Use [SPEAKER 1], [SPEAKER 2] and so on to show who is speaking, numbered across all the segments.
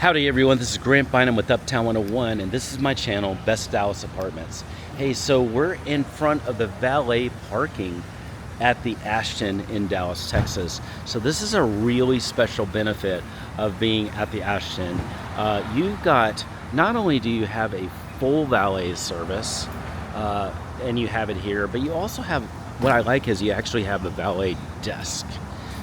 [SPEAKER 1] Howdy everyone, this is Grant Bynum with Uptown 101, and this is my channel, Best Dallas Apartments. Hey, so we're in front of the valet parking at the Ashton in Dallas, Texas. So this is a really special benefit of being at the Ashton. You've got, not only do you have a full valet service, and you have it here, but you also have, what I like is you actually have a valet desk.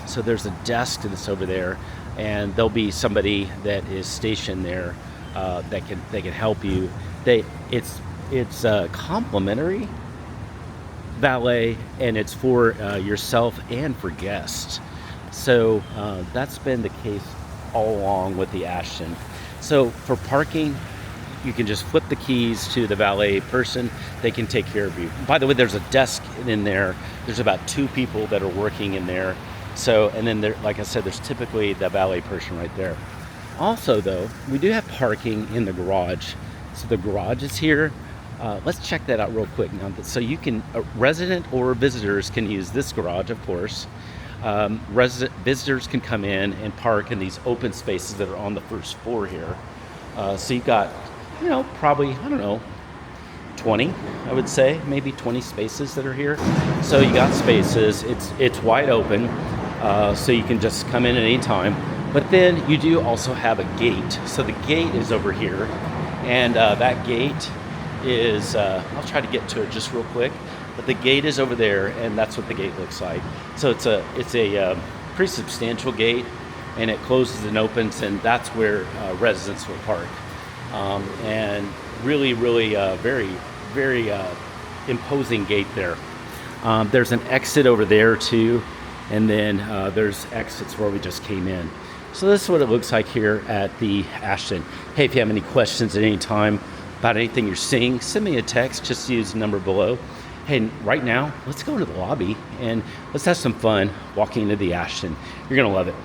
[SPEAKER 1] So there's a desk that's over there, and there'll be somebody that is stationed there that can help you. It's complimentary valet, and it's for yourself and for guests. So that's been the case all along with the Ashton. So for parking, you can just flip the keys to the valet person. They can take care of you. By the way, there's a desk in there. There's about 2 people that are working in there. So, and then there, like I said, there's typically the valet person right there. Also though, we do have parking in the garage. So the garage is here. Let's check that out real quick now. So you can, resident or visitors can use this garage, of course. Visitors can come in and park in these open spaces that are on the first floor here. So you've got, probably, I don't know, 20, I would say, maybe 20 spaces that are here. So you got spaces, it's wide open, so you can just come in at any time. But then you do also have a gate. So the gate is over here, and that gate is, I'll try to get to it just real quick, but the gate is over there, and that's what the gate looks like. So it's a pretty substantial gate, and it closes and opens, and that's where residents will park. And really, very imposing gate there. There's an exit over there too, and then there's exits where we just came in. So this is what it looks like here at the Ashton. Hey, if you have any questions at any time about anything you're seeing, send me a text. Just use the number below. Hey, right now, let's go to the lobby and let's have some fun walking into the Ashton. You're gonna love it.